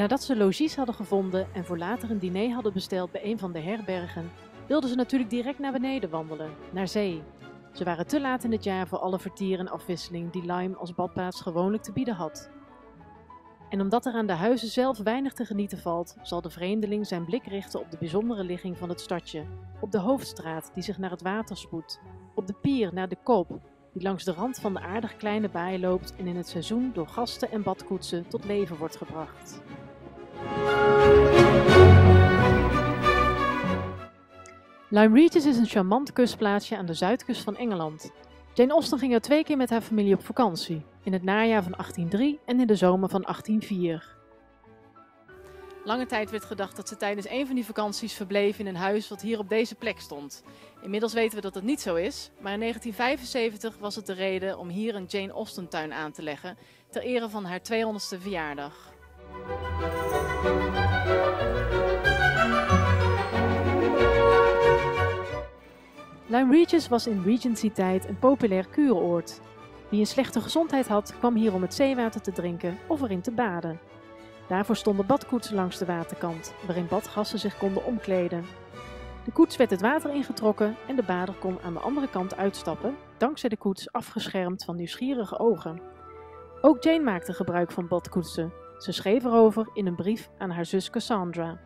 Nadat ze logies hadden gevonden en voor later een diner hadden besteld bij een van de herbergen, wilden ze natuurlijk direct naar beneden wandelen, naar zee. Ze waren te laat in het jaar voor alle vertier en afwisseling die Lyme als badplaats gewoonlijk te bieden had. En omdat er aan de huizen zelf weinig te genieten valt, zal de vreemdeling zijn blik richten op de bijzondere ligging van het stadje, op de hoofdstraat die zich naar het water spoedt, op de pier naar de Koop, die langs de rand van de aardig kleine baai loopt en in het seizoen door gasten en badkoetsen tot leven wordt gebracht. Lyme Regis is een charmant kustplaatsje aan de zuidkust van Engeland. Jane Austen ging er 2 keer met haar familie op vakantie, in het najaar van 1803 en in de zomer van 1804. Lange tijd werd gedacht dat ze tijdens een van die vakanties verbleef in een huis wat hier op deze plek stond. Inmiddels weten we dat dat niet zo is, maar in 1975 was het de reden om hier een Jane Austen tuin aan te leggen, ter ere van haar 200ste verjaardag. Lyme Regis was in Regency-tijd een populair kuuroord. Wie een slechte gezondheid had, kwam hier om het zeewater te drinken of erin te baden. Daarvoor stonden badkoetsen langs de waterkant, waarin badgasten zich konden omkleden. De koets werd het water ingetrokken en de bader kon aan de andere kant uitstappen, dankzij de koets afgeschermd van nieuwsgierige ogen. Ook Jane maakte gebruik van badkoetsen. Ze schreef erover in een brief aan haar zus Cassandra.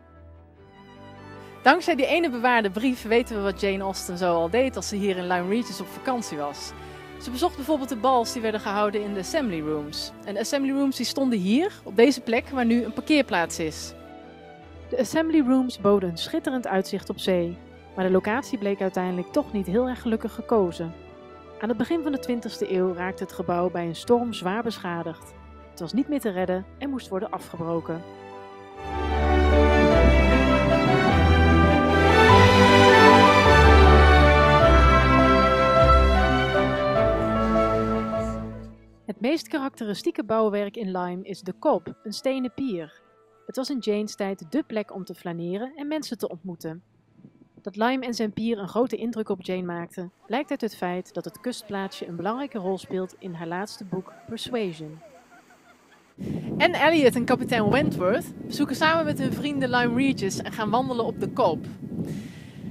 Dankzij die ene bewaarde brief weten we wat Jane Austen zo al deed als ze hier in Lyme Regis op vakantie was. Ze bezocht bijvoorbeeld de bals die werden gehouden in de assembly rooms. En de assembly rooms die stonden hier, op deze plek waar nu een parkeerplaats is. De assembly rooms boden een schitterend uitzicht op zee, maar de locatie bleek uiteindelijk toch niet heel erg gelukkig gekozen. Aan het begin van de 20e eeuw raakte het gebouw bij een storm zwaar beschadigd. Het was niet meer te redden en moest worden afgebroken. Het meest karakteristieke bouwwerk in Lyme is de Cobb, een stenen pier. Het was in Jane's tijd dé plek om te flaneren en mensen te ontmoeten. Dat Lyme en zijn pier een grote indruk op Jane maakten, blijkt uit het feit dat het kustplaatsje een belangrijke rol speelt in haar laatste boek Persuasion. Anne Elliot en kapitein Wentworth bezoeken samen met hun vrienden Lyme Regis en gaan wandelen op de Cobb.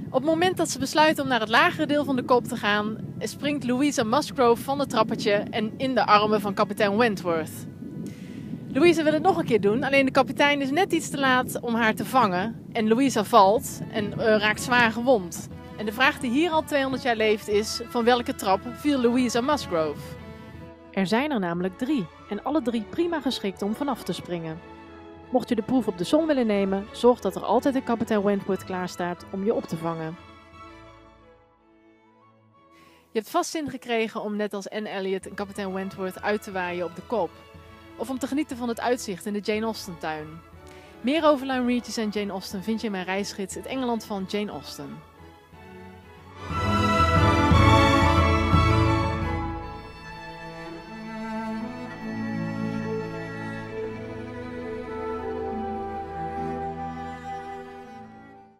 Op het moment dat ze besluiten om naar het lagere deel van de Cobb te gaan, springt Louisa Musgrove van het trappetje en in de armen van kapitein Wentworth. Louisa wil het nog een keer doen, alleen de kapitein is net iets te laat om haar te vangen en Louisa valt en raakt zwaar gewond. En de vraag die hier al 200 jaar leeft is, van welke trap viel Louisa Musgrove? Er zijn er namelijk 3 en alle 3 prima geschikt om vanaf te springen. Mocht je de proef op de som willen nemen, zorg dat er altijd een kapitein Wentworth klaarstaat om je op te vangen. Je hebt vast zin gekregen om net als Anne Elliot en kapitein Wentworth uit te waaien op de Cobb. Of om te genieten van het uitzicht in de Jane Austen tuin. Meer over Lyme Regis en Jane Austen vind je in mijn reisgids Het Engeland van Jane Austen.